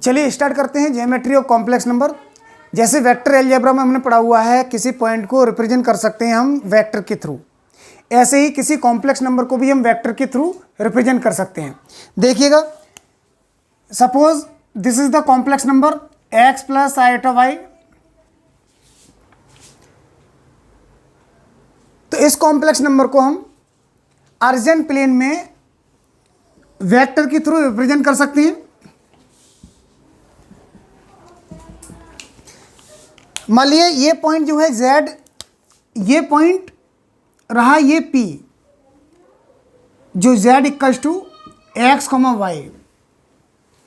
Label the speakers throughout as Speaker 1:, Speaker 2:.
Speaker 1: चलिए स्टार्ट करते हैं ज्योमेट्री ऑफ कॉम्प्लेक्स नंबर। जैसे वेक्टर अलजेब्रा में हमने पढ़ा हुआ है किसी पॉइंट को रिप्रेजेंट कर सकते हैं हम वेक्टर के थ्रू, ऐसे ही किसी कॉम्प्लेक्स नंबर को भी हम वेक्टर के थ्रू रिप्रेजेंट कर सकते हैं। देखिएगा, suppose this is the complex number x plus आईटा y। तो इस कॉम्प्लेक्स नंबर को हम अर्जेंट प्लेन में वेक्टर के थ्रू रिप्रेजेंट कर सकते हैं। मान लिए ये पॉइंट जो है z, ये पॉइंट रहा ये p जो z equals to X comma Y,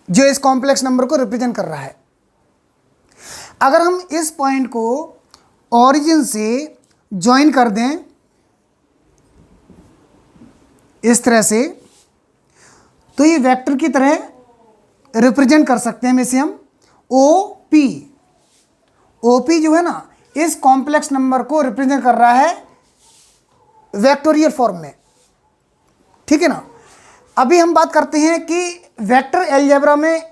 Speaker 1: जो इस कॉम्प्लेक्स नंबर को रिप्रेजेंट कर रहा है। अगर हम इस पॉइंट को ओरिजिन से ज्वाइन कर दें इस तरह से, तो ये वेक्टर की तरह रिप्रेजेंट कर सकते हैं। इसे हम OP जो है ना, इस कॉम्प्लेक्स नंबर को रिप्रेजेंट कर रहा है वेक्टोरियल फॉर्म में, ठीक है ना। अभी हम बात करते हैं कि वेक्टर अलजेब्रा में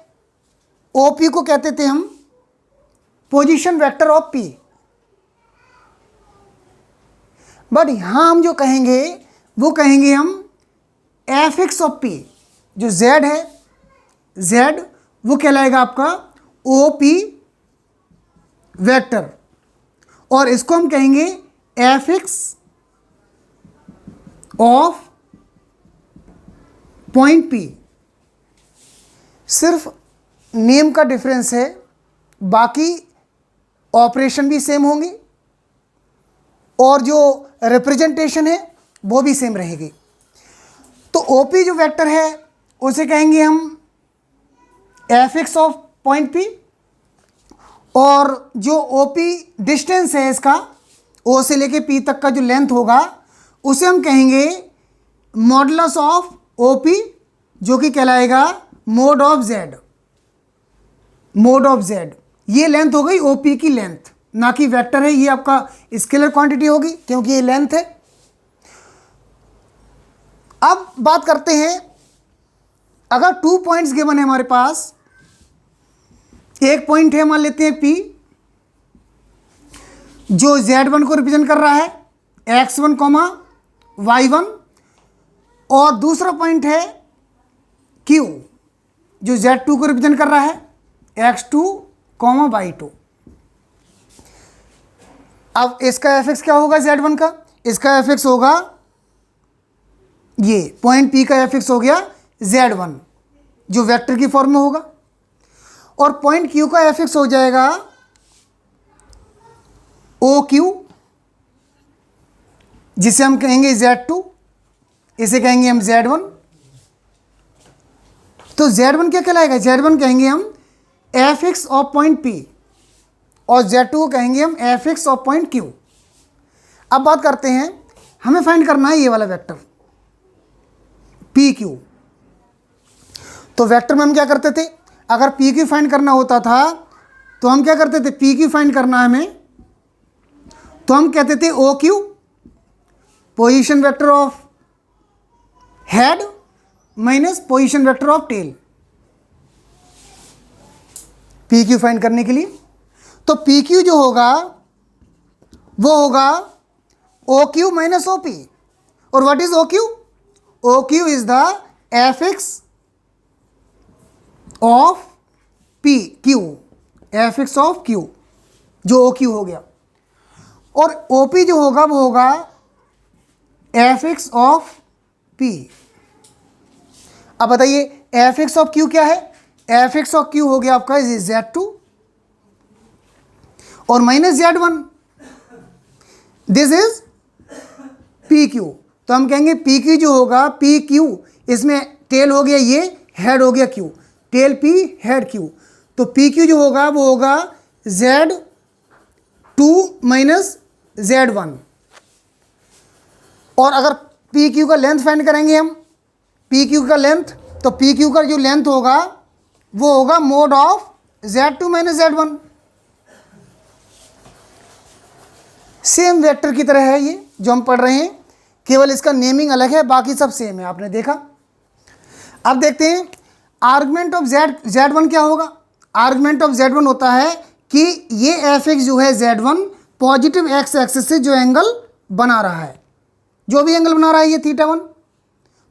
Speaker 1: OP को कहते थे हम position vector of P, but यहां हम जो कहेंगे वो कहेंगे हम fx ऑफ P। जो z है, z वो कहलाएगा आपका OP वेक्टर, और इसको हम कहेंगे fx ऑफ पॉइंट P। सिर्फ नेम का डिफरेंस है, बाकी ऑपरेशन भी सेम होंगी और जो रिप्रेजेंटेशन है वो भी सेम रहेगी। तो OP जो वेक्टर है उसे कहेंगे हम fx ऑफ पॉइंट P, और जो OP डिस्टेंस है इसका, O से लेके P तक का जो लेंथ होगा उसे हम कहेंगे मॉडुलस ऑफ OP, जो कि कहलाएगा mode of Z। Mode of Z, ये लेंथ हो गई OP की लेंथ, ना कि वेक्टर है, ये आपका स्केलर क्वांटिटी होगी क्योंकि ये लेंथ है। अब बात करते हैं, अगर 2 पॉइंट्स गिवन है हमारे पास, एक पॉइंट है मान लेते हैं P जो Z1 को रिप्रेजेंट कर रहा है x1, y1, और दूसरा पॉइंट है Q जो Z2 को रिप्रेजेंट कर रहा है x2, y2। अब इसका fx क्या होगा Z1 का? इसका fx होगा, ये पॉइंट P का fx हो गया Z1 जो वेक्टर की फॉर्म में होगा, और पॉइंट Q का fx हो जाएगा OQ, जिसे हम कहेंगे Z2, इसे कहेंगे हम Z1। तो Z1 क्या कहलाएगा? Z1 कहेंगे हम fx ऑफ पॉइंट P, और Z2 को कहेंगे हम fx ऑफ पॉइंट Q। अब बात करते हैं, हमें फाइंड करना है ये वाला वेक्टर PQ। तो वेक्टर में हम क्या करते थे, अगर PQ फाइंड करना होता था तो हम क्या करते थे, PQ फाइंड करना है हमें, तो हम कहते थे OQ position vector of head minus position vector of tail, PQ find करने के लिए। तो PQ जो होगा वो होगा OQ माइनस OP, और what is OQ? OQ is the fx of Q, fx of Q जो OQ हो गया, और OP जो होगा वो होगा fx ऑफ P। अब बताइए fx ऑफ Q क्या है? fx ऑफ Q हो गया आपका Z2 और minus Z1, this is PQ। तो हम कहेंगे PQ जो होगा PQ, इसमें टेल हो गया ये, हेड हो गया Q, tail P head Q, तो PQ जो होगा वो होगा Z2 माइनस Z1। और अगर PQ का लेंथ फाइंड करेंगे हम, PQ का लेंथ, तो PQ का जो लेंथ होगा वो होगा mode of Z2 minus Z1। Same vector की तरह है ये जो हम पढ़ रहे हैं, केवल इसका नेमिंग अलग है, बाकी सब सेम है, आपने देखा। अब देखते हैं आर्गुमेंट ऑफ Z1 क्या होगा। आर्गुमेंट ऑफ Z1 होता है कि ये Fx जो है Z1 पॉजिटिव एक्स एक्सिस से जो एंगल बना रहा है, जो भी एंगल बना रहा है ये θ1,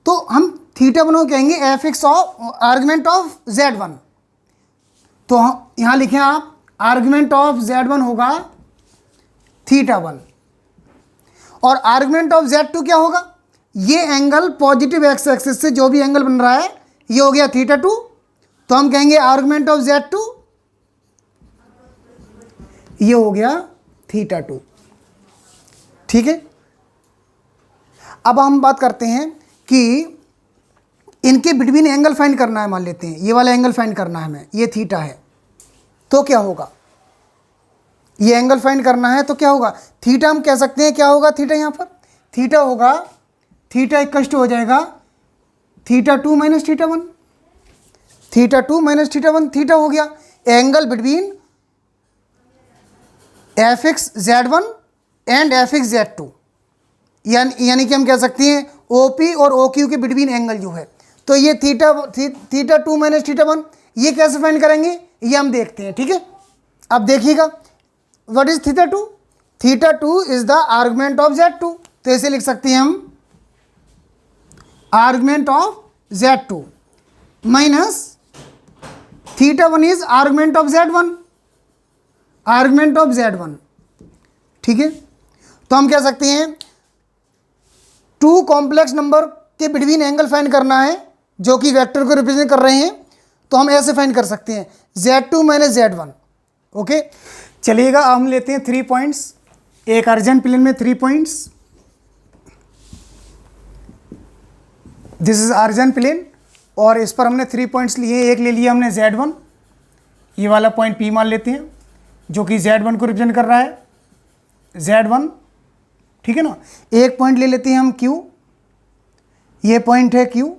Speaker 1: तो हम θ1 को कहेंगे Fx of argument of Z1। तो यहाँ लिखें आप, आर्गुमेंट ऑफ Z1 होगा θ1 और आर्गुमेंट ऑफ Z2 क्या होगा, ये एंगल पॉजिटिव एक्स एक्सिस से जो भी एंगल बन रहा है ये हो गया θ2, तो हम कहेंगे आर्गुमेंट ऑफ Z2 ये हो गया θ2। ठीक है, अब हम बात करते हैं कि इनके बिटवीन एंगल फाइंड करना है। मान लेते हैं ये वाला एंगल फाइंड करना है हमें, ये थीटा है, तो क्या होगा, ये एंगल फाइंड करना है तो क्या होगा, थीटा हम कह सकते हैं क्या होगा, थीटा यहाँ पर थीटा होगा, थीटा इक्वल टू हो जाएगा θ2 माइनस θ1, θ2 माइनस θ1, थीटा हो गया angle between Fx Z1 and Fx Z2, यानी कि हम कह सकते हैं OP और OQ के बिटवीन एंगल जो है, तो ये θ2 माइनस θ1 ये कैसे फाइंड करेंगे ये हम देखते हैं। ठीक है, अब देखिएगा what is θ2, θ2 is the argument of Z2, तो ऐसे लिख सकते हैं हम argument of Z2 minus θ1 is argument of Z1, argument of Z1। ठीक है, तो हम कह सकते हैं टू कॉम्प्लेक्स नंबर के बिटवीन एंगल फाइंड करना है जो कि वेक्टर को रिप्रेजेंट कर रहे हैं, तो हम ऐसे फाइंड कर सकते हैं Z2 माइनस Z1। ओके, चलिएगा अब हम लेते हैं 3 पॉइंट्स, एक अर्जेंट प्लेन में 3 points, this is Argand plane और इस पर हमने 3 पॉइंट्स लिए, एक ले लिया हमने Z1, ये वाला पॉइंट P मान लेते हैं जो कि Z1 को रिप्रेजेंट कर रहा है, Z1। ठीक है ना, एक पॉइंट ले लेते हैं हम Q, ये पॉइंट है Q,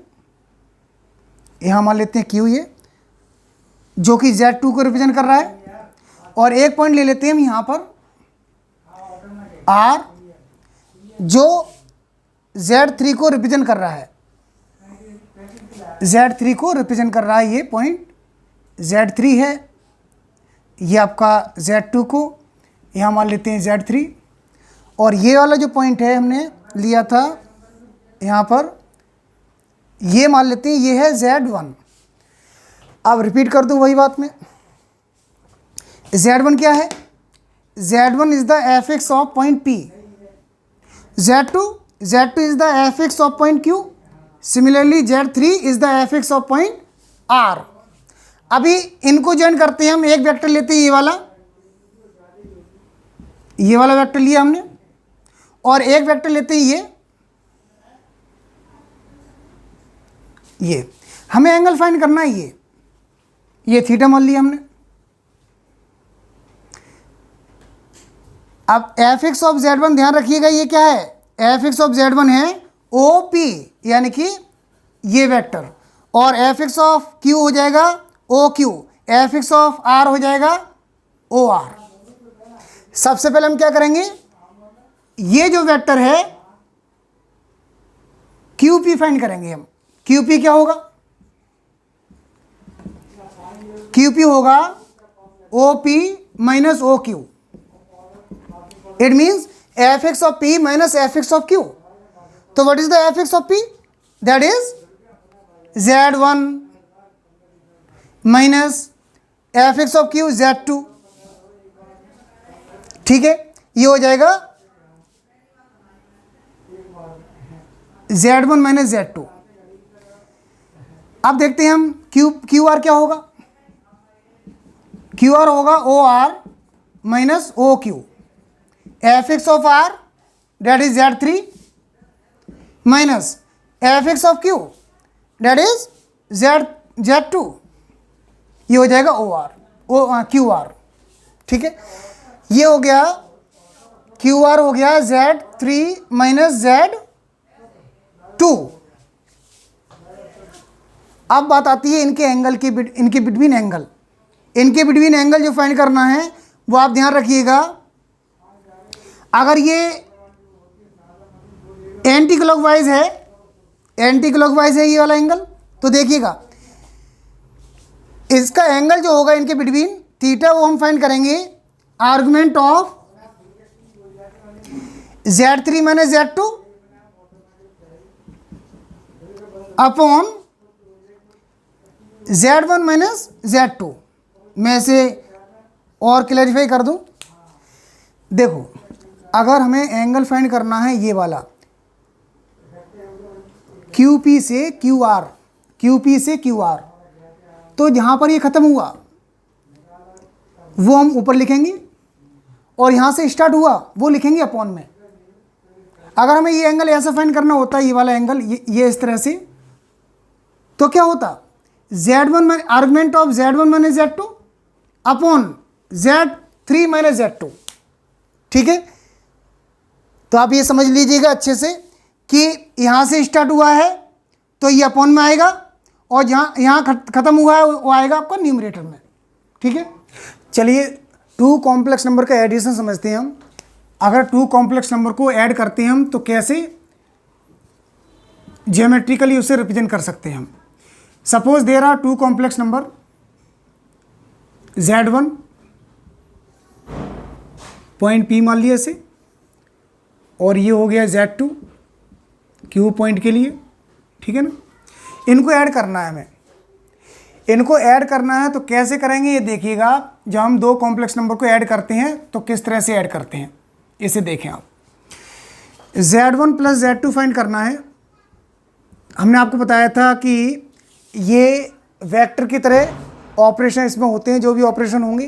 Speaker 1: यहाँ मान लेते हैं Q ये जो कि Z2 को रिप्रेजेंट कर रहा है, और एक पॉइंट ले लेते हैं हम यहाँ पर R जो Z3 को रिप्रेजेंट कर रहा है, Z3 को रिप्रेजेंट कर रहा है, ये पॉइंट Z3 है, ये आपका Z2 को यहाँ मान लेते हैं Z3, और ये वाला जो पॉइंट है हमने लिया था यहाँ पर, ये मान लेते हैं ये है Z1। अब रिपीट कर दूँ वही बात में, Z1 क्या है, Z1 is the Fx of point P, Z2 is the Fx of point Q, similarly Z3 is the Fx of point R। अभी इनको ज्वाइन करते हैं हम, एक वेक्टर लेते हैं ये वाला वेक्टर लिया हमने, और एक वेक्टर लेते हैं ये हमें एंगल फाइंड करना है, ये थीटा मान लिया हमने। अब Fx ऑफ Z1 ध्यान रखिएगा ये क्या है, Fx ऑफ Z1 है OP यानी कि ये वेक्टर, और Fx ऑफ Q हो जाएगा OQ, Fx ऑफ R हो जाएगा OR। सबसे पहले हम क्या करेंगे, ये जो वेक्टर है QP फाइंड करेंगे हम। QP क्या होगा, QP होगा OP minus OQ, it means Fx of P minus Fx of Q। तो what is the Fx of P, that is Z1 minus Fx of Q Z2। ठीक है, ये हो जाएगा Z1 माइनस Z2। अब देखते हैं हम QR क्या होगा, QR होगा OR minus OQ, Fx of R that is Z3 minus Fx of Q that is Z2, ये हो जाएगा QR। ठीक है, ये हो गया QR हो गया Z3 माइनस Z2। अब बात आती है इनके एंगल की, इनके बिटवीन एंगल जो फाइंड करना है वो आप ध्यान रखिएगा। अगर ये एंटी क्लॉकवाइज है ये वाला एंगल, तो देखिएगा इसका एंगल जो होगा इनके बिटवीन थीटा, वो हम फाइंड करेंगे argument of Z3 minus Z2 upon Z1 minus Z2। मैं इसे और क्लैरिफाई कर दूं। देखो, अगर हमें एंगल फाइंड करना है ये वाला QP से QR, QP से QR, तो जहाँ पर ये ख़त्म हुआ वो हम ऊपर लिखेंगे और यहाँ से स्टार्ट हुआ वो लिखेंगे अपॉन में। अगर हमें ये एंगल ऐसा फाइंड करना होता, ये वाला एंगल, ये इस तरह से, तो क्या होता, Z1 argument of Z1 minus Z2 upon Z3 minus Z2। ठीक है, तो आप ये समझ लीजिएगा अच्छे से कि यहाँ से स्टार्ट हुआ है तो ये अपॉन में आएगा और जहाँ यहाँ ख़त्म हुआ है वो आएगा आपका न्यूमरेटर में। ठीक है, चलिए टू कॉम्प्लेक्स नंबर का एडिशन समझते हैं हम। अगर टू कॉम्प्लेक्स नंबर को ऐड करते हैं हम तो कैसे ज्योमेट्रिकली उसे रिप्रेजेंट कर सकते हैं हम। Suppose there are two complex number Z1 point P मान लिया इसे, और ये हो गया Z2 Q पॉइंट के लिए। ठीक है ना, इनको ऐड करना है हमें। इनको ऐड करना है तो कैसे करेंगे ये देखिएगा। जब हम दो कॉम्प्लेक्स नंबर को ऐड करते हैं तो किस तरह से ऐड करते हैं इसे देखें आप। Z1 प्लस Z2 फाइंड करना है। हमने आपको बताया था कि ये वेक्टर की तरह ऑपरेशन इसमें होते हैं, जो भी ऑपरेशन होंगे।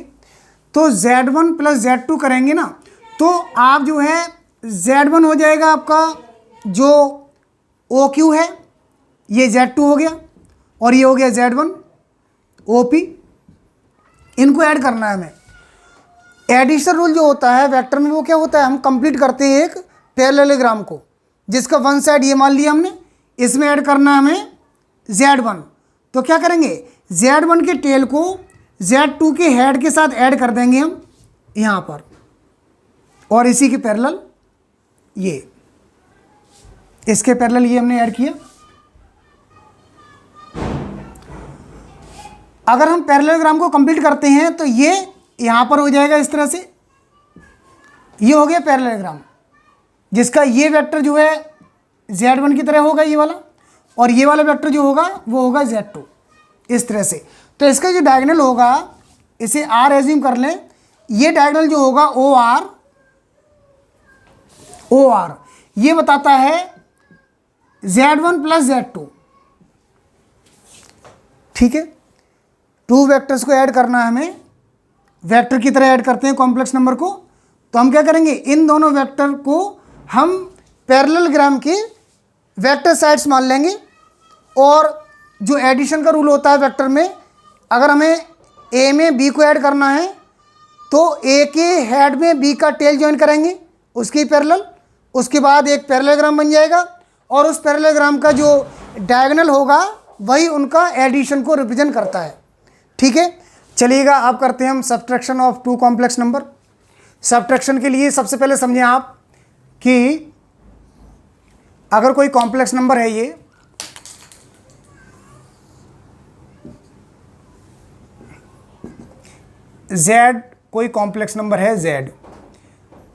Speaker 1: तो Z1 प्लस Z2 करेंगे ना, तो आप जो है Z1 हो जाएगा आपका जो OQ है, ये Z2 हो गया, और ये हो गया Z1 OP। इनको ऐड करना है हमें। एडिशन रूल जो होता है वेक्टर में, वो क्या होता है, हम कंप्लीट करते हैं एक पैरेललोग्राम को, जिसका वन साइड ये मान लिया हमने, इसमें ऐड करना है हमें Z1। तो क्या करेंगे, Z1 के टेल को Z2 के हेड के साथ ऐड कर देंगे हम यहाँ पर, और इसी के पैरेलल ये, इसके पैरेलल ये हमने ऐड किया। अगर हम पैरेललोग्राम को कंप्लीट करते हैं तो ये यहाँ पर हो जाएगा इस तरह से। ये हो गया पैरेललोग्राम, जिसका ये वेक्टर जो है Z1 की तरह होगा ये वाला, और ये वाला वेक्टर जो होगा वो होगा Z2, इस तरह से। तो इसका जो डायगोनल होगा, इसे R एज्यूम कर लें, ये डायगोनल जो होगा OR ये बताता है Z1 प्लस Z2। ठीक है, टू वेक्टर्स को ऐड करना है हमें, वेक्टर की तरह ऐड करते हैं कॉम्प्लेक्स नंबर को। तो हम क्या करेंगे, इन दोनों वेक्टर को हम पैरेललोग्राम के वेक्टर साइड्स मान लेंगे, और जो एडिशन का रूल होता है वेक्टर में, अगर हमें A में B को ऐड करना है तो A के हेड में B का टेल ज्वाइन करेंगे उसकी पैरेलल, उसके बाद एक पैरेललोग्राम बन जाएगा, और उस पैरेललोग्राम का जो डायगोनल होगा वही उनका एडिशन को रिप्रेजेंट करता है। ठीक है, चलिएगा अब करते हैं हम subtraction of two complex number. Subtraction के लिए सबसे पहले समझें आप कि अगर कोई कॉम्प्लेक्स नंबर है, ये Z कोई कॉम्प्लेक्स नंबर है Z,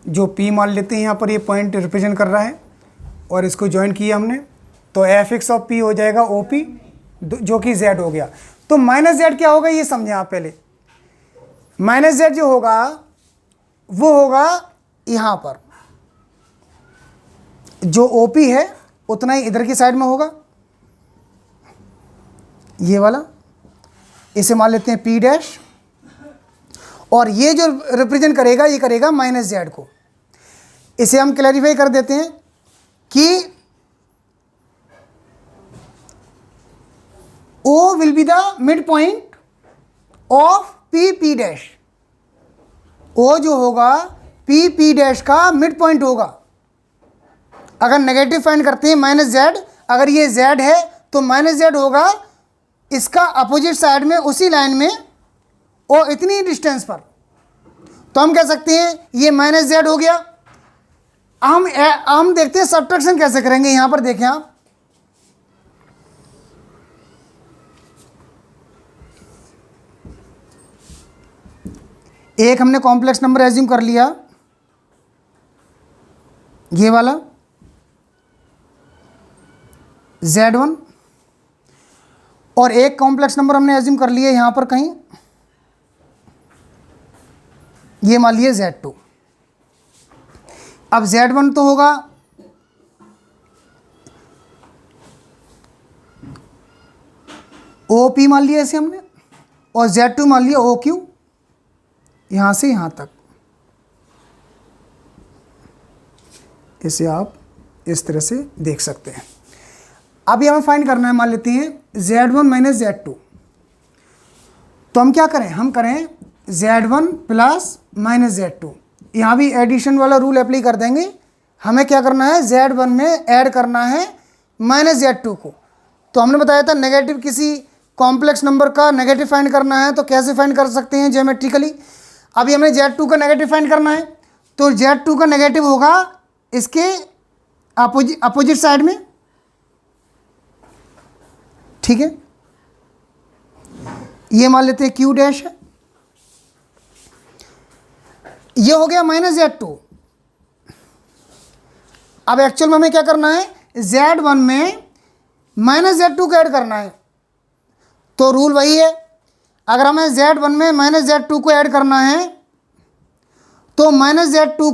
Speaker 1: जो P मान लेते हैं, यहाँ पर ये पॉइंट रिप्रेजेंट कर रहा है, और इसको ज्वाइन किया हमने, तो fx ऑफ P हो जाएगा OP, जो कि Z हो गया। तो माइनस Z क्या होगा ये समझें आप पहले। माइनस Z जो होगा वो होगा यहाँ पर, जो OP है उतना ही इधर की साइड में होगा, ये वाला, इसे मान लेते हैं P डैश, और ये जो रिप्रेजेंट करेगा ये करेगा माइनस Z को। इसे हम क्लैरिफाई कर देते हैं कि O will be the midpoint of P dash. O जो होगा P डैश का मिड पॉइंट होगा। अगर नेगेटिव फाइंड करते हैं माइनस Z, अगर ये Z है तो माइनस Z होगा इसका अपोजिट साइड में, उसी लाइन में, और इतनी डिस्टेंस पर। तो हम कह सकते हैं ये माइनस Z हो गया। हम देखते हैं सब्ट्रैक्शन कैसे करेंगे। यहाँ पर देखें आप, एक हमने कॉम्प्लेक्स नंबर एज्यूम कर लिया, ये वाला Z1, और एक कॉम्प्लेक्स नंबर हमने एज्यूम कर लिया यहाँ पर कहीं, ये मान लिया Z2। अब Z1 तो होगा OP मान लिया इसे हमने, और Z2 मान लिया OQ, यहाँ से यहाँ तक। इसे आप इस तरह से देख सकते हैं। अभी हमें फाइंड करना है, मान लेते हैं Z1 माइनस Z2। तो हम क्या करें, हम करें Z1 प्लस माइनस Z2। यहाँ भी एडिशन वाला रूल अप्लाई कर देंगे। हमें क्या करना है, Z1 में ऐड करना है माइनस Z2 को। तो हमने बताया था नेगेटिव किसी कॉम्प्लेक्स नंबर का नेगेटिव फाइंड करना है तो कैसे फाइंड कर सकते हैं, ज्योमेट्रिकली। अभी हमें Z2 का नेगेटिव फाइंड करना है, तो Z2 का नेगेटिव होगा इसके अपोजिट साइड में, ठीक है। ये मान लेते हैं Q डैश है, ये हो गया माइनस Z2। अब एक्चुअल में हमें क्या करना है, Z1 में माइनस Z2 को ऐड करना है। तो रूल वही है, अगर हमें Z1 में माइनस Z2 को ऐड करना है तो माइनस Z2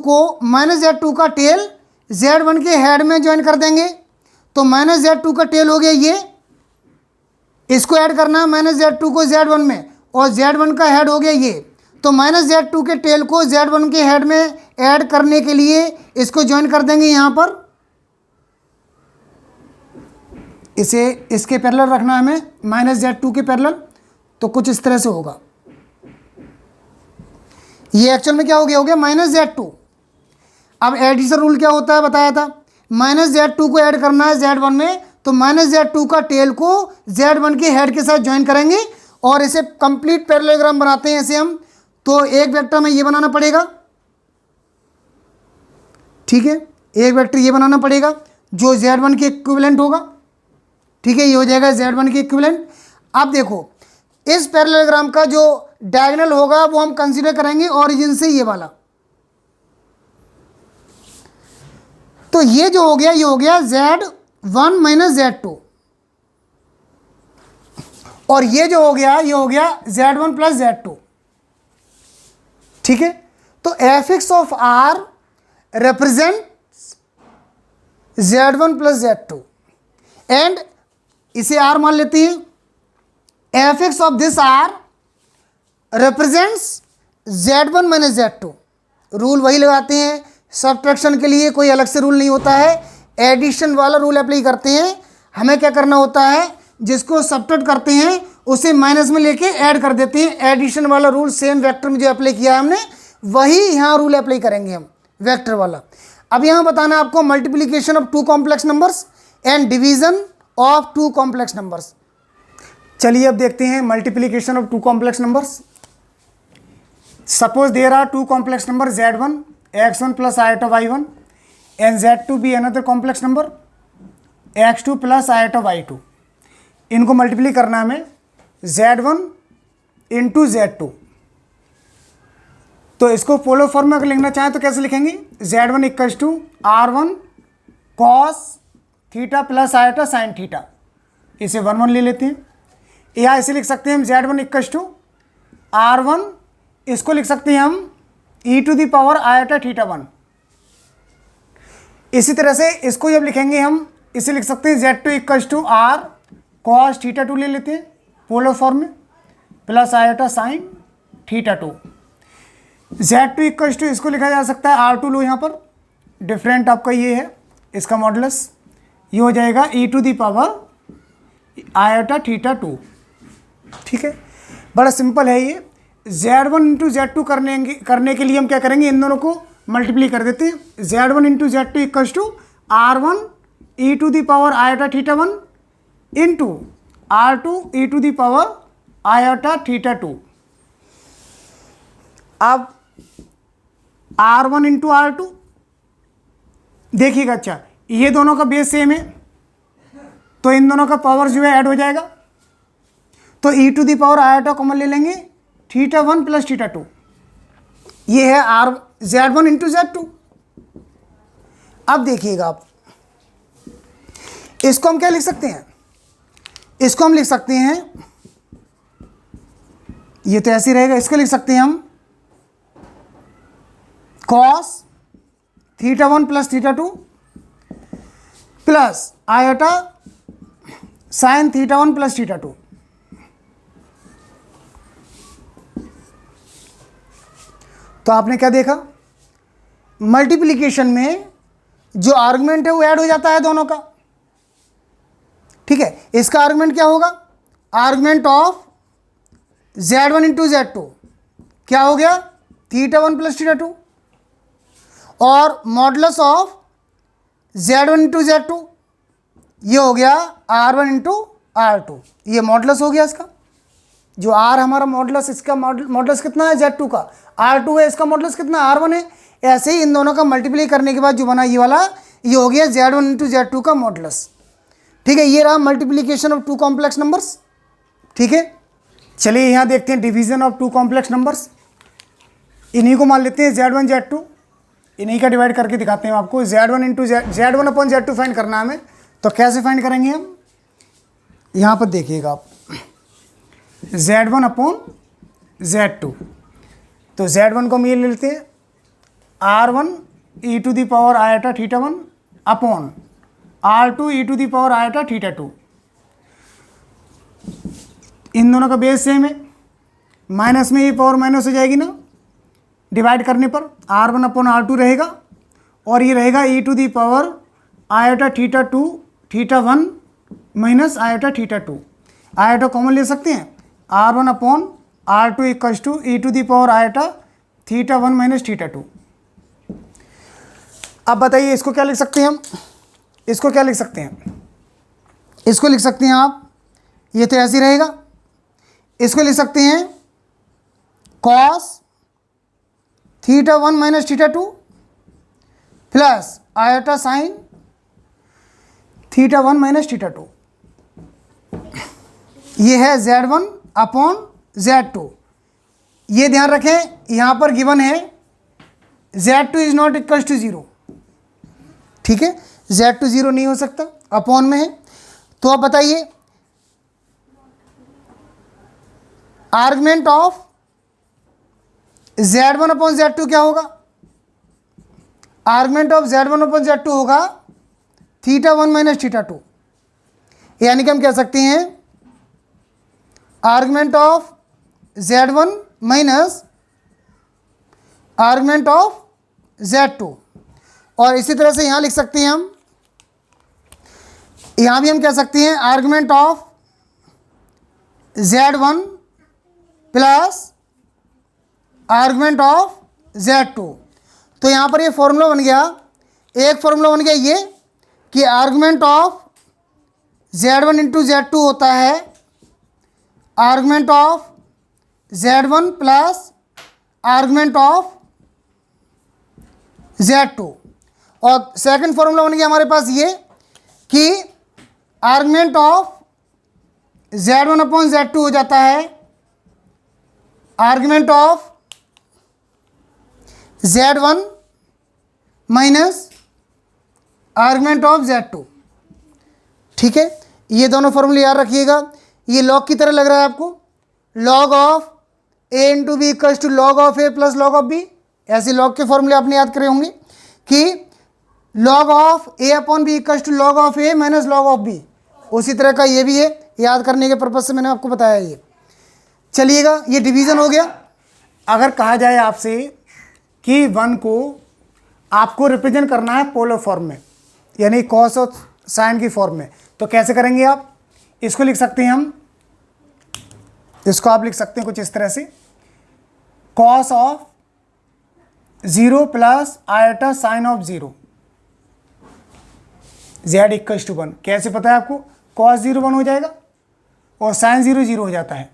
Speaker 1: का टेल Z1 के हेड में ज्वाइन कर देंगे। तो माइनस Z2 का टेल हो गया ये, इसको ऐड करना है माइनस Z2 को Z1 में, और Z1 का हेड हो गया ये। तो माइनस Z2 के टेल को Z1 के हेड में ऐड करने के लिए इसको ज्वाइन कर देंगे यहाँ पर। इसे इसके पैरेलल रखना है हमें, माइनस Z2 के पैरेलल। तो कुछ इस तरह से होगा। ये एक्चुअल में क्या हो गया माइनस Z2। अब एडिशन रूल क्या होता है बताया था, माइनस Z2 को ऐड करना है Z1 में, तो माइनस Z2 का टेल को Z1 के हेड के साथ ज्वाइन करेंगे और इसे कंप्लीट पैरेललोग्राम बनाते हैं इसे हम। तो एक वेक्टर में ये बनाना पड़ेगा, ठीक है, एक वेक्टर ये बनाना पड़ेगा जो Z1 के इक्विवेलेंट होगा, ठीक है, ये हो जाएगा Z1 के इक्विवेलेंट। अब देखो इस पैरेललोग्राम का जो डायगोनल होगा वो हम कंसीडर करेंगे ओरिजिन से ये वाला। तो ये जो हो गया, ये हो गया Z1 माइनस Z2, और ये जो हो गया, ये हो गया Z1 प्लस Z2, ठीक है। तो fx of R represent Z1 plus Z2 and इसे R मान लेते हैं। fx of this R represents Z1 minus Z2। Rule वही लगाते हैं, सब्ट्रैक्शन के लिए कोई अलग से रूल नहीं होता है, एडिशन वाला रूल अप्लाई करते हैं। हमें क्या करना होता है, जिसको सब्ट्रैक्ट करते हैं उसे माइनस में लेके ऐड कर देते हैं। एडिशन वाला रूल सेम वेक्टर में जो अप्लाई किया है हमने, वही यहाँ रूल अप्लाई करेंगे हम, वेक्टर वाला। अब यहाँ बताना है आपको multiplication of two complex numbers and division of two complex numbers. चलिए अब देखते हैं multiplication of two complex numbers. Suppose there are two complex number Z1 x1 plus iota y1 and Z2 be another complex number x2 plus iota y2। इनको multiply करना है हमें Z1 into Z2। तो इसको पोलर फॉर्म में अगर लिखना चाहें तो कैसे लिखेंगे, Z1 equals to R1 cos theta plus iota sine theta. इसे 1 1 ले लेते हैं, या इसे लिख सकते हैं हम Z1 इक्वल्स टू R1, इसको लिख सकते हैं हम e to the power iota theta 1। इसी तरह से इसको जब लिखेंगे हम, इसे लिख सकते हैं Z2 equals to R cos theta 2 ले लेते हैं पोलर फॉर्म में, plus iota sine theta 2। Z2 equals to इसको लिखा जा सकता है R2 लो यहाँ पर, डिफरेंट आपका ये है इसका मॉडुलस, ये हो जाएगा e to the power iota theta 2, ठीक है। बड़ा सिंपल है ये। Z1 इंटू Z2 करने के लिए हम क्या करेंगे, इन दोनों को मल्टीप्लाई कर देते हैं। Z1 into Z2 equals to R1 e to the power iota theta 1 into R2 e to the power iota theta 2। अब R1 इंटू R2 देखिएगा, अच्छा ये दोनों का बेस सेम है तो इन दोनों का पावर जो है ऐड हो जाएगा। तो e to the power iota common ले लेंगे, थीटा 1 प्लस थीटा 2। ये है आर Z1 इंटू Z2। अब देखिएगा आप, इसको हम क्या लिख सकते हैं, इसको हम लिख सकते हैं, ये तो ऐसे ही रहेगा, इसको लिख सकते हैं हम cos θ1 plus θ2 plus iota sine θ1 plus θ2। तो आपने क्या देखा, मल्टीप्लिकेशन में जो आर्गुमेंट है वो ऐड हो जाता है दोनों का। ठीक है, इसका आर्गुमेंट क्या होगा, argument of Z1 into Z2 क्या हो गया, θ1 प्लस θ2, और modulus of Z1 into Z2 ये हो गया R1 इंटू R2। ये मॉडुलस हो गया इसका, जो R हमारा मॉडुलस, इसका मॉडुलस कितना है Z2 का, R2 है, इसका मॉडुलस कितना R1 है। ऐसे ही इन दोनों का मल्टीप्लाई करने के बाद जो बना ये वाला, ये हो गया Z1 इंटू Z2 का मॉडुलस। ठीक है, ये रहा multiplication of two complex numbers. ठीक है, चलिए यहाँ देखते हैं division of two complex numbers. इन्हीं को मान लेते हैं Z1 Z2, इन्हीं का डिवाइड करके दिखाते हैं आपको। Z1 into Z1 upon Z2 find करना है हमें, तो कैसे फाइंड करेंगे हम, यहाँ पर देखिएगा आप, Z1 अपॉन Z2, तो Z1 को हम ये ले लेते हैं R1 e to the power iota θ1 upon R2 e to the power iota θ2। इन दोनों का बेस सेम है, माइनस में ये पावर माइनस हो जाएगी ना, डिवाइड करने पर R1 अपॉन R2 रहेगा, और ये रहेगा e to the power iota θ2 θ1 minus iota θ2। Iota common ले सकते हैं, R1 upon R2 equals to e to the power iota θ1 minus θ2। अब बताइए इसको क्या लिख सकते हैं हम, इसको क्या लिख सकते हैं, इसको लिख सकते हैं आप, ये तो ऐसे ही रहेगा, इसको लिख सकते हैं cos θ1 minus θ2 plus iota sine θ1 minus θ2। ये है Z1 अपॉन Z2। ये ध्यान रखें, यहाँ पर गिवन है Z2 is not equals to 0। ठीक है, Z2 0 नहीं हो सकता, अपॉन में है। तो अब बताइए argument of Z1 upon Z2 क्या होगा, argument of Z1 upon Z2 होगा θ1 माइनस θ2। यानी कि हम कह सकते हैं argument of Z1 minus argument of Z2। और इसी तरह से यहाँ लिख सकते हैं हम, यहाँ भी हम कह सकते हैं argument of Z1 plus argument of Z2। तो यहाँ पर ये फॉर्मूला बन गया, एक फॉर्मूला बन गया ये कि argument of Z1 into Z2 होता है argument of Z1 plus argument of Z2। और सेकंड फॉर्मूला बन गया हमारे पास ये कि argument of Z1 upon Z2 हो जाता है argument of Z1 minus argument of Z2। ठीक है, ये दोनों फॉर्मूले याद रखिएगा। ये लॉग की तरह लग रहा है आपको, log of a into b equals to log of a plus log of b। ऐसे लॉग के फॉर्मूले आपने याद करे होंगे कि log of a upon b equals to log of a minus log of b। उसी तरह का ये भी है, याद करने के पर्पज से मैंने आपको बताया ये। चलिएगा, ये डिवीज़न हो गया। अगर कहा जाए आपसे कि 1 को आपको रिप्रेजेंट करना है पोलर फॉर्म में, यानी कॉस और साइन की फॉर्म में, तो कैसे करेंगे आप, इसको लिख सकते हैं हम, इसको आप लिख सकते हैं कुछ इस तरह से, cos of 0 plus iota sine of 0 z equals to 1। कैसे पता है आपको, कॉस 0 1 हो जाएगा और साइन 0 0 हो जाता है।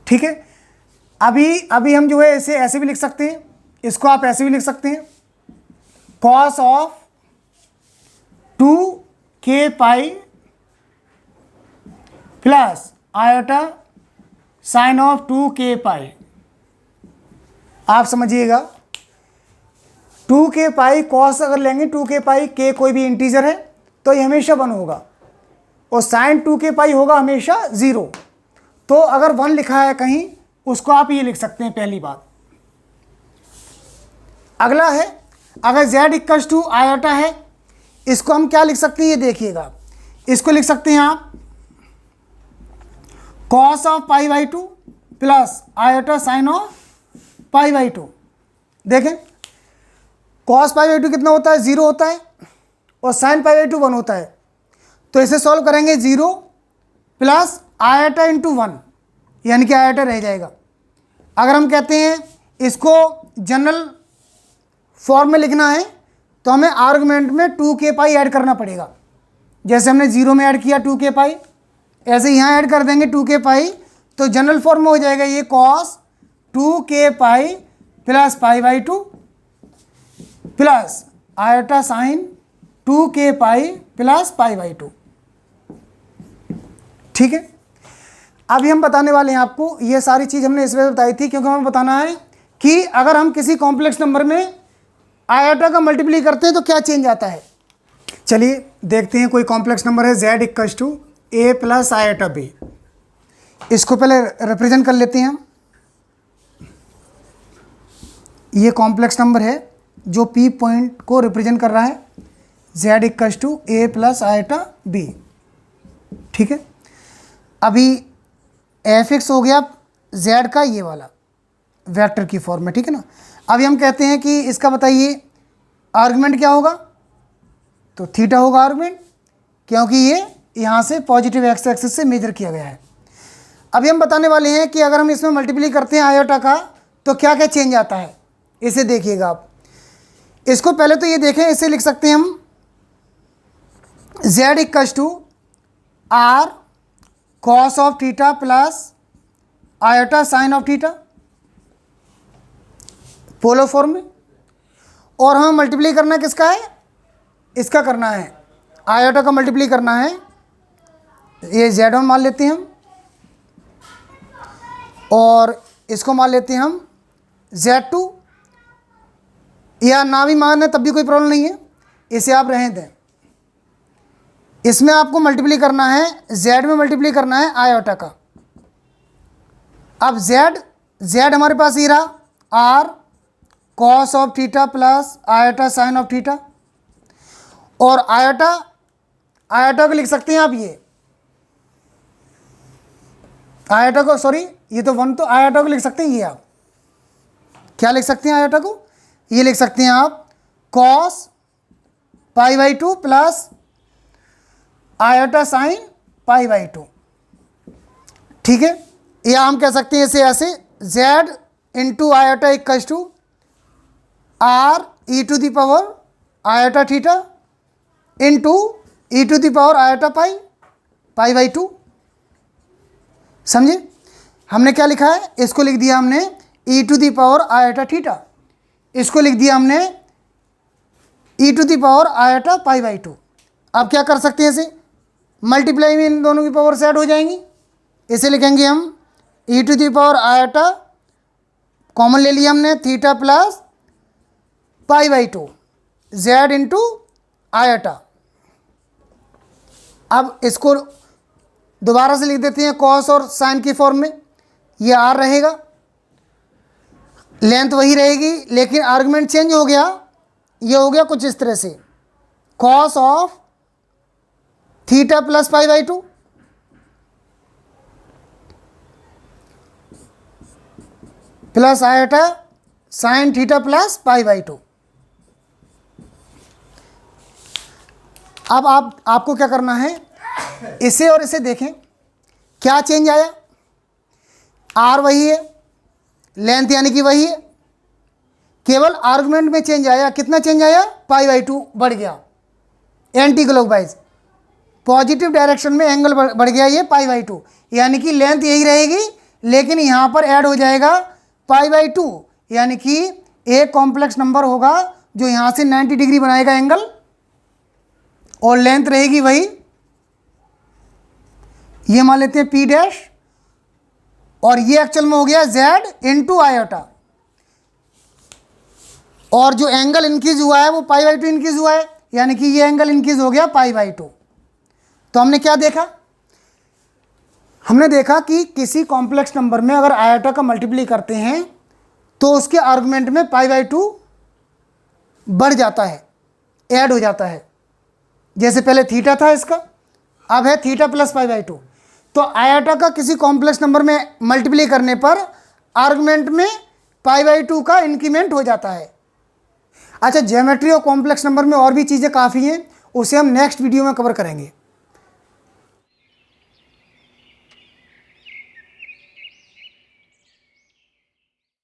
Speaker 1: ठीक है, अभी हम जो है ऐसे भी लिख सकते हैं, इसको आप ऐसे भी लिख सकते हैं, cos of 2k pi plus iota sine of 2k पाई। आप समझिएगा 2k पाई कॉस अगर लेंगे 2k पाई के कोई भी इंटीजर है तो ये हमेशा 1 होगा और साइन 2k पाई होगा हमेशा 0। तो अगर 1 लिखा है कहीं उसको आप ये लिख सकते हैं पहली बात। अगला है अगर z इक्वल्स टू आयोटा है, इसको हम क्या लिख सकते हैं ये देखिएगा। इसको लिख सकते हैं आप cos of pi by 2 plus iota sine of pi by 2। देखें कॉस पाई बाई 2 कितना होता है 0 होता है और साइन पाई बाई 2 1 होता है। तो इसे सॉल्व करेंगे 0 प्लस आयोटा इंटू 1 यानी कि आयोटा रह जाएगा। अगर हम कहते हैं इसको जनरल फॉर्म में लिखना है तो हमें आर्गुमेंट में 2k पाई ऐड करना पड़ेगा। जैसे हमने 0 में ऐड किया 2k पाई, ऐसे यहाँ ऐड कर देंगे 2k पाई तो जनरल फॉर्म में हो जाएगा ये cos 2k pi plus pi by 2 plus iota sign 2k pi plus pi by 2। ठीक है, अभी हम बताने वाले हैं आपको, ये सारी चीज़ हमने इस वजह से बताई थी क्योंकि हमें बताना है कि अगर हम किसी कॉम्प्लेक्स नंबर में आयोटा का मल्टीप्लाई करते हैं तो क्या चेंज आता है। चलिए देखते हैं, कोई कॉम्प्लेक्स नंबर है z equals to a plus iota b। इसको पहले रिप्रेजेंट कर लेते हैं हम। ये कॉम्प्लेक्स नंबर है जो p पॉइंट को रिप्रेजेंट कर रहा है, z equals to a plus iota b। ठीक है, अभी f(x) हो गया z का ये वाला वेक्टर की फॉर्म में। ठीक है ना, अभी हम कहते हैं कि इसका बताइए आर्गुमेंट क्या होगा, तो थीटा होगा आर्गुमेंट, क्योंकि ये यहाँ से पॉजिटिव एक्स एक्सिस से मेजर किया गया है। अभी हम बताने वाले हैं कि अगर हम इसमें मल्टीप्लाई करते हैं आयोटा का तो क्या क्या चेंज आता है, इसे देखिएगा आप। इसको पहले तो ये देखें, इसे लिख सकते हैं हम z equals to r cos of theta plus iota sine of theta polar form में, और हमें मल्टीप्लाई करना किसका है, इसका करना है, आयोटा का मल्टीप्लाई करना है। ये z1 मान लेते हैं हम और इसको मान लेते हैं हम z2, या ना भी मान है तब भी कोई प्रॉब्लम नहीं है, इसे आप रहने दें। इसमें आपको मल्टीप्लाई करना है, z में मल्टीप्लाई करना है आयोटा का। अब z हमारे पास ये रहा r cos of theta plus iota sine of theta, और आयोटा को लिख सकते हैं आप ये आयोटा को, सॉरी ये तो 1, तो आयोटा को लिख सकते हैं ये आप क्या लिख सकते हैं, आयोटा को ये लिख सकते हैं आप cos pi by 2 plus iota sine pi by 2। ठीक है, या हम कह सकते हैं इसे ऐसे z into iota equals to r e to the power iota theta into e to the power iota pi by 2। समझे, हमने क्या लिखा है, इसको लिख दिया हमने e to the power iota theta, इसको लिख दिया हमने e to the power iota pi by 2। अब क्या कर सकते हैं, इसे मल्टीप्लाई में इन दोनों की पावर से ऐड हो जाएंगी। इसे लिखेंगे हम e to the power iota, common ले लिया हमने, theta plus pi by 2 z into iota. अब इसको दोबारा से लिख देते हैं कॉस और साइन की फॉर्म में, ये आर रहेगा, लेंथ वही रहेगी लेकिन आर्गुमेंट चेंज हो गया, ये हो गया कुछ इस तरह से cos of theta plus pi by 2 plus iota sine theta plus pi by 2। अब आपको क्या करना है, इसे और इसे देखें क्या चेंज आया, आर वही है, लेंथ यानी कि वही है, केवल आर्गुमेंट में चेंज आया। कितना चेंज आया, पाई बाई 2 बढ़ गया, एंटी क्लॉकवाइज पॉजिटिव डायरेक्शन में एंगल बढ़ गया ये पाई बाई 2, यानी कि लेंथ यही रहेगी लेकिन यहाँ पर ऐड हो जाएगा पाई बाई 2, यानी कि एक कॉम्प्लेक्स नंबर होगा जो यहाँ से 90 डिग्री बनाएगा एंगल और लेंथ रहेगी वही, ये मान लेते हैं p डैश, और ये एक्चुअल में हो गया z इंटू आयोटा। और जो एंगल इंक्रीज हुआ है वो π/2 इंक्रीज हुआ है, यानी कि ये एंगल इंक्रीज हो गया π/2। तो हमने क्या देखा, हमने देखा कि किसी कॉम्प्लेक्स नंबर में अगर आयोटा का मल्टीप्लाई करते हैं तो उसके आर्गुमेंट में π/2 बढ़ जाता है, ऐड हो जाता है। जैसे पहले थीटा था इसका, अब है थीटा प्लस π/2। तो आयोटा का किसी कॉम्प्लेक्स नंबर में मल्टीप्लाई करने पर आर्गुमेंट में π/2 का इंक्रीमेंट हो जाता है। अच्छा, ज्योमेट्री और कॉम्प्लेक्स नंबर में और भी चीज़ें काफ़ी हैं, उसे हम नेक्स्ट वीडियो में कवर करेंगे।